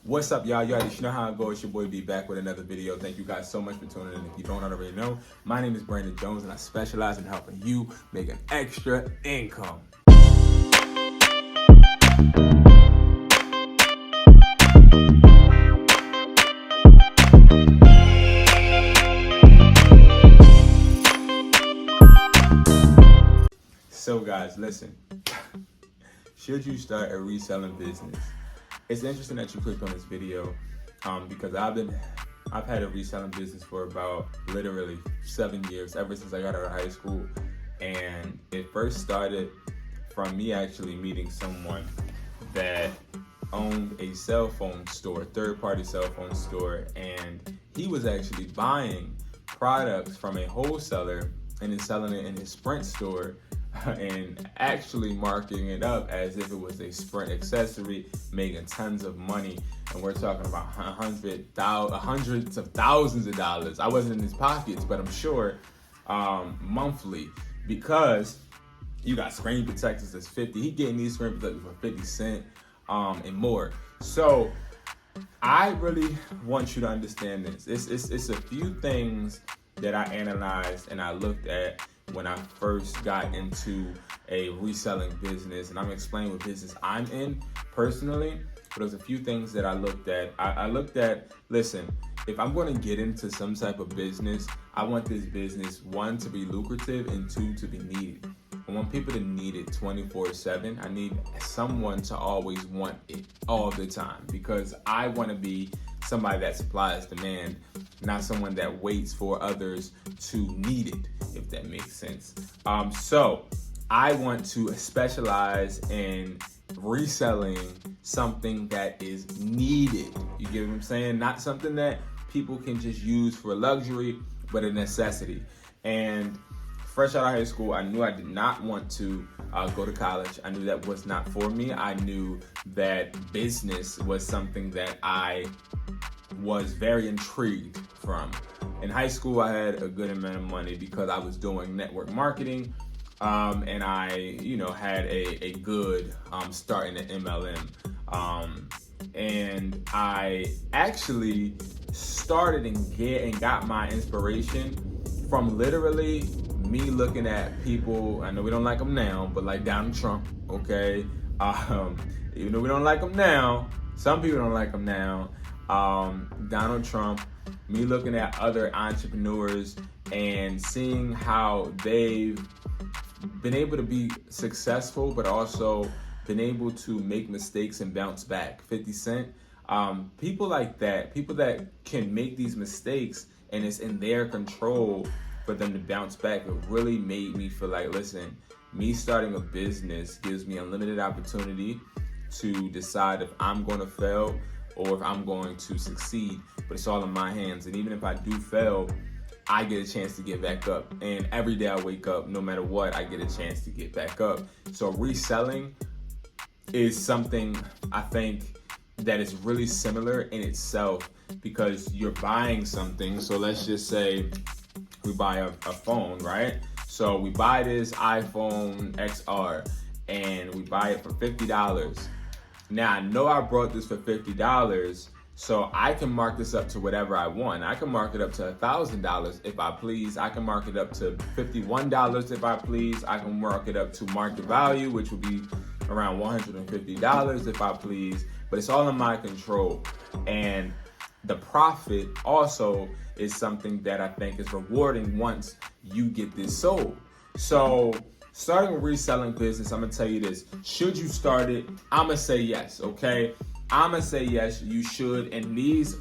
What's up, y'all? You know how it goes. It's your boy B back with another video. Thank you guys so much for tuning in. If you don't already know, my name is Brandon Jones and I specialize in helping you make an extra income. So guys, listen, should you start a reselling business? It's interesting that you clicked on this video because I've had a reselling business for about literally 7 years, ever since I got out of high school. And it first started from me actually meeting someone that owned a cell phone store, third-party cell phone store, and he was actually buying products from a wholesaler and then selling it in his Sprint store and actually marketing it up as if it was a Sprint accessory, making tons of money. And we're talking about hundreds of thousands of dollars. I wasn't in his pockets, but I'm sure monthly, because you got screen protectors that's 50. He getting these screen protectors for 50 cents and more. So I really want you to understand this. It's a few things that I analyzed and I looked at when I first got into a reselling business, and I'm explaining what business I'm in personally. But there's a few things that I looked at. I looked at, listen, if I'm going to get into some type of business, I want this business, one, to be lucrative, and two, to be needed. I want people to need it 24/7. I need someone to always want it all the time, because I want to be somebody that supplies demand, not someone that waits for others to need it, if that makes sense. So I want to specialize in reselling something that is needed. You get what I'm saying? Not something that people can just use for luxury, but a necessity. And fresh out of high school, I knew I did not want to go to college. I knew that was not for me. I knew that business was something that I was very intrigued from. In high school, I had a good amount of money because I was doing network marketing, and I, had a good start in the MLM. And I actually started and got my inspiration from literally me looking at people. I know we don't like them now, but like Donald Trump, okay? Even though we don't like him now, some people don't like him now. Donald Trump, me looking at other entrepreneurs and seeing how they've been able to be successful, but also been able to make mistakes and bounce back. 50 Cent, people like that, people that can make these mistakes and it's in their control for them to bounce back. It really made me feel like, listen, me starting a business gives me unlimited opportunity to decide if I'm going to fail or if I'm going to succeed, but it's all in my hands. And even if I do fail, I get a chance to get back up. And every day I wake up, no matter what, I get a chance to get back up. So reselling is something I think that is really similar in itself, because you're buying something. So let's just say we buy a phone, right? So we buy this iPhone XR and we buy it for $50. Now I know I brought this for $50, so I can mark this up to whatever I want. I can mark it up to $1,000 if I please. I can mark it up to $51 if I please. I can mark it up to market value, which would be around $150 if I please. But it's all in my control. And the profit also is something that I think is rewarding once you get this sold. So starting a reselling business, I'm gonna tell you this. Should you start it? I'm gonna say yes, okay? I'm gonna say yes, you should. And these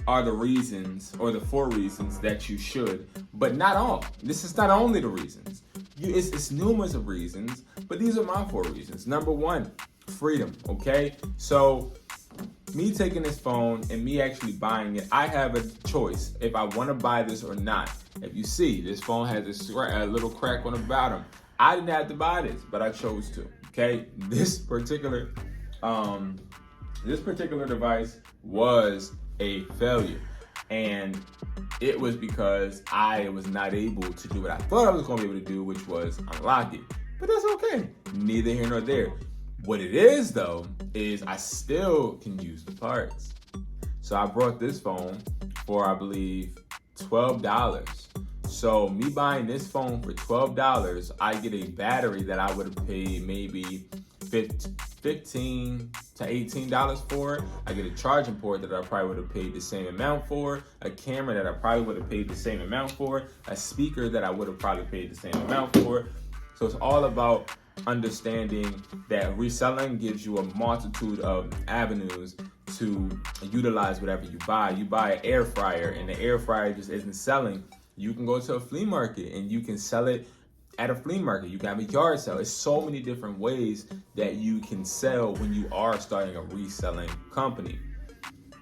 are the reasons, or the 4 reasons that you should, but not all. This is not only the reasons. It's numerous of reasons, but these are my 4 reasons. Number 1, freedom, okay? So me taking this phone and me actually buying it, I have a choice if I want to buy this or not. If you see, this phone has a little crack on the bottom. I didn't have to buy this, but I chose to, okay? This particular device was a failure, and it was because I was not able to do what I thought I was going to be able to do, which was unlock it. But that's okay, neither here nor there. What it is though, is I still can use the parts. So I brought this phone for, I believe, $12. So me buying this phone for $12, I get a battery that I would have paid maybe $15 to $18 for. I get a charging port that I probably would have paid the same amount for, a camera that I probably would have paid the same amount for, a speaker that I would have probably paid the same amount for. So it's all about understanding that reselling gives you a multitude of avenues to utilize whatever you buy. You buy an air fryer and the air fryer just isn't selling. You can go to a flea market and you can sell it at a flea market. You can have a yard sale. It's so many different ways that you can sell when you are starting a reselling company.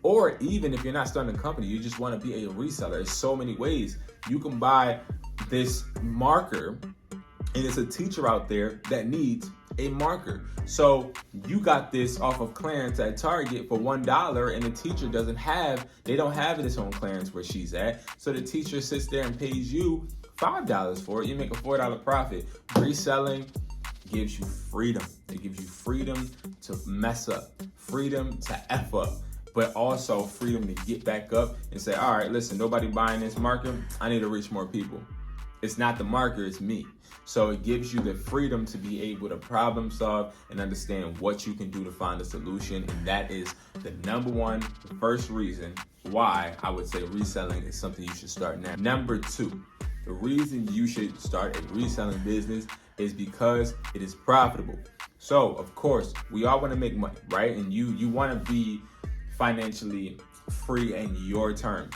Or even if you're not starting a company, you just want to be a reseller. There's so many ways. You can buy this marker, and it's a teacher out there that needs a marker. So you got this off of clearance at Target for $1, and the teacher don't have it on clearance where she's at. So the teacher sits there and pays you $5 for it. You make a $4 profit. Reselling gives you freedom. It gives you freedom to mess up, freedom to F up, but also freedom to get back up and say, all right, listen, nobody buying this marker. I need to reach more people. It's not the marker, it's me. So it gives you the freedom to be able to problem solve and understand what you can do to find a solution. And that is the number one, first reason why I would say reselling is something you should start now. Number two, the reason you should start a reselling business is because it is profitable. So of course, we all want to make money, right? And you want to be financially free in your terms.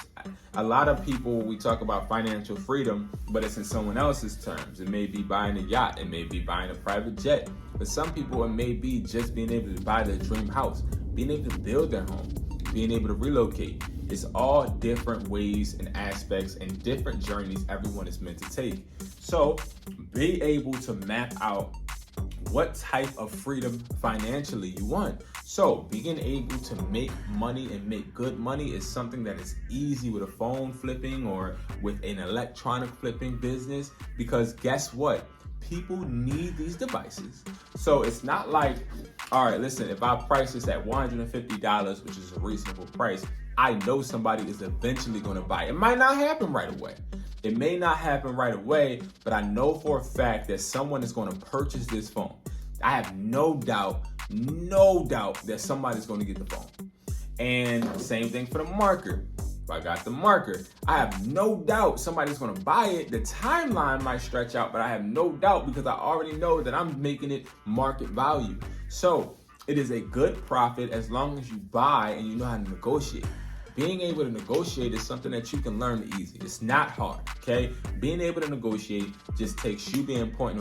A lot of people, we talk about financial freedom, but it's in someone else's terms. It may be buying a yacht, it may be buying a private jet, but some people it may be just being able to buy their dream house, being able to build their home, being able to relocate. It's all different ways and aspects and different journeys everyone is meant to take. So be able to map out what type of freedom financially you want. So being able to make money and make good money is something that is easy with a phone flipping or with an electronic flipping business, because guess what? People need these devices. So it's not like, all right, listen, if I price this at $150, which is a reasonable price, I know somebody is eventually going to buy it. It might not happen right away. It may not happen right away, but I know for a fact that someone is going to purchase this phone. I have no doubt that somebody's going to get the phone. And same thing for the marker. If I got the marker, I have no doubt somebody's going to buy it. The timeline might stretch out, but I have no doubt because I already know that I'm making it market value. So it is a good profit as long as you buy and you know how to negotiate. Being able to negotiate is something that you can learn easy. It's not hard, okay? Being able to negotiate just takes you being pointed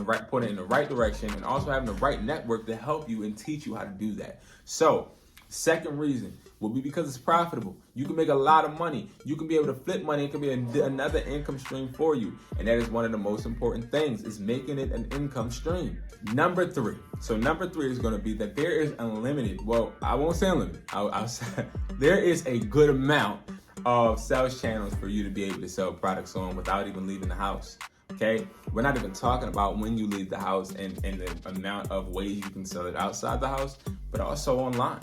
in the right direction and also having the right network to help you and teach you how to do that. So, second reason will be because it's profitable. You can make a lot of money. You can be able to flip money. It can be another income stream for you. And that is one of the most important things, is making it an income stream. Number three. So number three is going to be that there is unlimited. Well, I won't say unlimited. I'll say there is a good amount of sales channels for you to be able to sell products on without even leaving the house. Okay, we're not even talking about when you leave the house and the amount of ways you can sell it outside the house, but also online.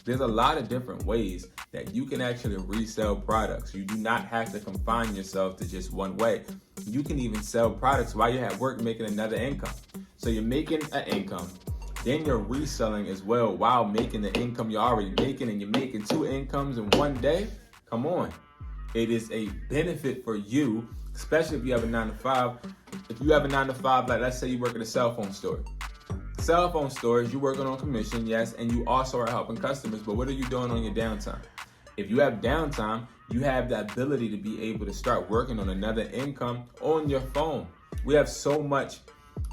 There's a lot of different ways that you can actually resell products. You do not have to confine yourself to just one way. You can even sell products while you're at work making another income. So you're making an income, then you're reselling as well while making the income you're already making, and you're making two incomes in one day. Come on. It is a benefit for you, especially if you have a 9-to-5. If you have a 9-to-5, like let's say you work at a cell phone store. Cell phone stores, you're working on commission, yes, and you also are helping customers, but what are you doing on your downtime? If you have downtime, you have the ability to be able to start working on another income on your phone. We have so much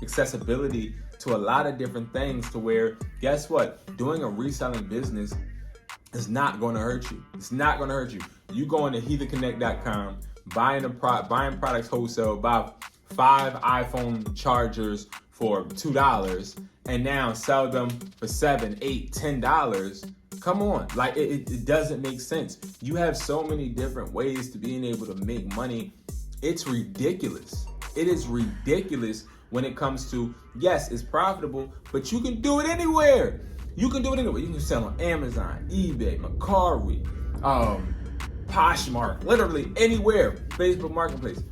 accessibility to a lot of different things to where, guess what? Doing a reselling business is not going to hurt you. It's not going to hurt you. You go into HeatherConnect.com, buying products wholesale, buy 5 iPhone chargers for $2 and now sell them for $7, $8, $10. Come on, like it doesn't make sense. You have so many different ways to being able to make money. It's ridiculous. It is ridiculous when it comes to, yes, it's profitable, but you can do it anywhere. You can do it anywhere. You can sell on Amazon, eBay, MERCARI, Poshmark, literally anywhere, Facebook Marketplace.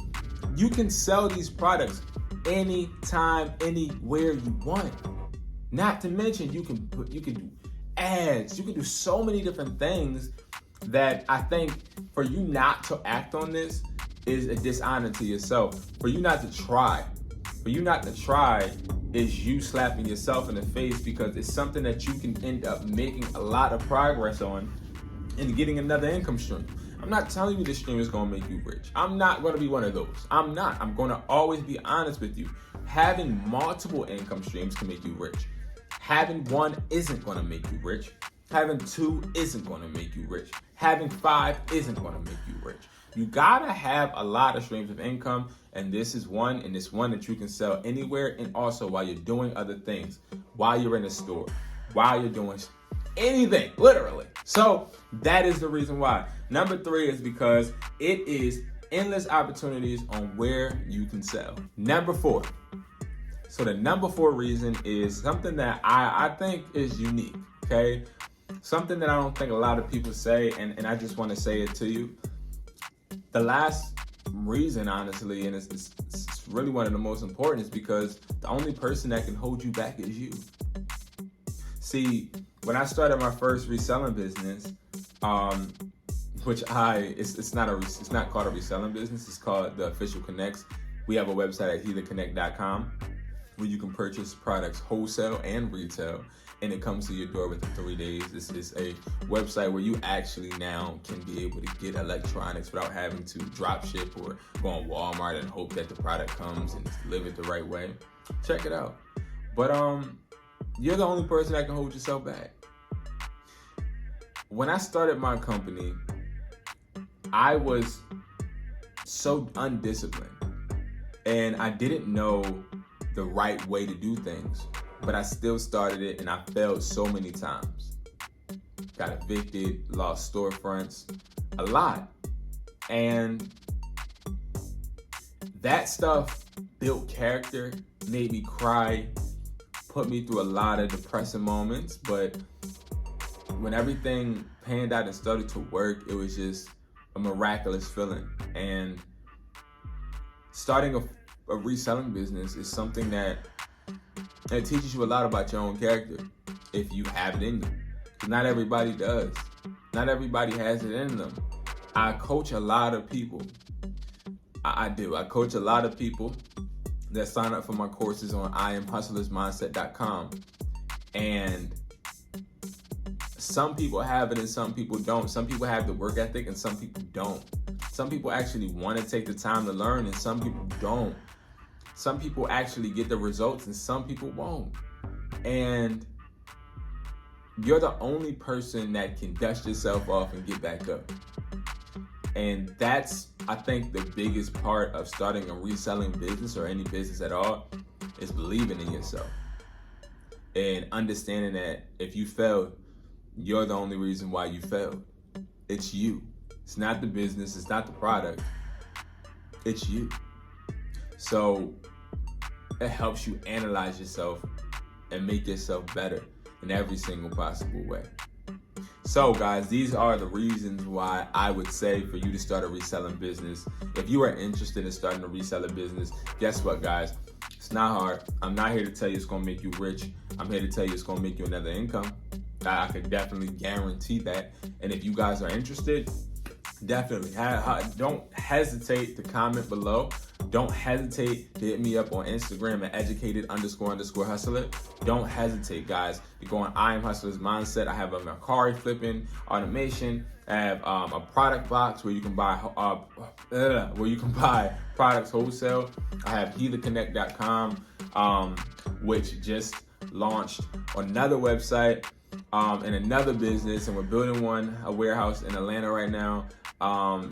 You can sell these products anytime, anywhere you want. Not to mention, you can do ads. You can do so many different things that I think for you not to act on this is a dishonor to yourself. For you not to try. For you not to try is you slapping yourself in the face, because it's something that you can end up making a lot of progress on and getting another income stream. I'm not telling you this stream is gonna make you rich. I'm not gonna be one of those. I'm not. I'm gonna always be honest with you. Having multiple income streams can make you rich. Having one isn't gonna make you rich. Having two isn't gonna make you rich. Having five isn't gonna make you rich. You gotta have a lot of streams of income, and this is one, and it's one that you can sell anywhere, and also while you're doing other things, while you're in a store, while you're doing anything, literally. So that is the reason why. Number three is because it is endless opportunities on where you can sell. Number four. So the number four reason is something that I think is unique, okay? Something that I don't think a lot of people say, and I just want to say it to you. The last reason, honestly, and it's really one of the most important, is because the only person that can hold you back is you. See, when I started my first reselling business, which it's not called a reselling business, it's called The Official Connects. We have a website at HeatherConnect.com where you can purchase products wholesale and retail, and it comes to your door within 3 days. This is a website where you actually now can be able to get electronics without having to drop ship or go on Walmart and hope that the product comes and it's delivered the right way. Check it out. But you're the only person that can hold yourself back. When I started my company, I was so undisciplined, and I didn't know the right way to do things, but I still started it, and I failed so many times. Got evicted, lost storefronts, a lot. And that stuff built character, made me cry, put me through a lot of depressing moments. But when everything panned out and started to work, it was just a miraculous feeling. And starting a reselling business is something that it teaches you a lot about your own character if you have it in you. Not everybody does. Not everybody has it in them. I coach a lot of people. I do. I coach a lot of people that sign up for my courses on IamHustlersMindset.com. And some people have it and some people don't. Some people have the work ethic and some people don't. Some people actually want to take the time to learn and some people don't. Some people actually get the results and some people won't. And you're the only person that can dust yourself off and get back up. And that's, I think, the biggest part of starting a reselling business or any business at all, is believing in yourself. And understanding that if you failed, you're the only reason why you failed. It's you. It's not the business, it's not the product. It's you. So it helps you analyze yourself and make yourself better in every single possible way. So guys, these are the reasons why I would say for you to start a reselling business. If you are interested in starting a reseller business, guess what, guys? It's not hard. I'm not here to tell you it's gonna make you rich. I'm here to tell you it's gonna make you another income. I can definitely guarantee that. And if you guys are interested, definitely don't hesitate to comment below. Don't hesitate to hit me up on Instagram at educated__hustler. Don't hesitate, guys, to go on I Am Hustler's Mindset. I have a MERCARI flipping automation. I have a product box where you can buy products wholesale. I have HeatherConnect.com, which just launched another website and another business, and we're building a warehouse in Atlanta right now.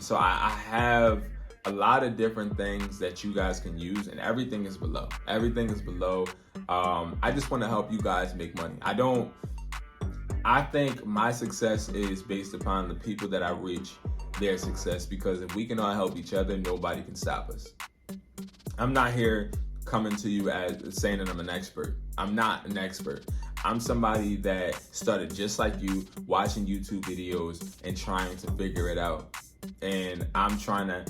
So I have a lot of different things that you guys can use, and everything is below. Everything is below. I just want to help you guys make money. I think my success is based upon the people that I reach, their success, because if we can all help each other, nobody can stop us. I'm not here coming to you as saying that I'm an expert. I'm not an expert. I'm somebody that started just like you, watching YouTube videos and trying to figure it out. And I'm trying to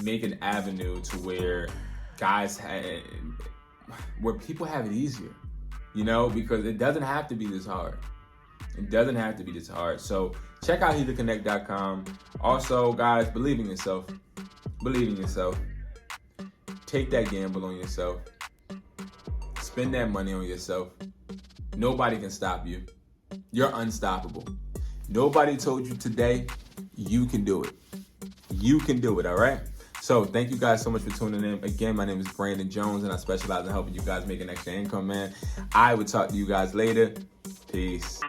make an avenue to where where people have it easier, you know, because it doesn't have to be this hard. It doesn't have to be this hard. So check out HeatherConnect.com. Also, guys, believe in yourself. Believe in yourself. Take that gamble on yourself. Spend that money on yourself. Nobody can stop you. You're unstoppable. Nobody told you today, you can do it. You can do it, all right? So thank you guys so much for tuning in. Again, my name is Brandon Jones, and I specialize in helping you guys make an extra income, man. I will talk to you guys later. Peace.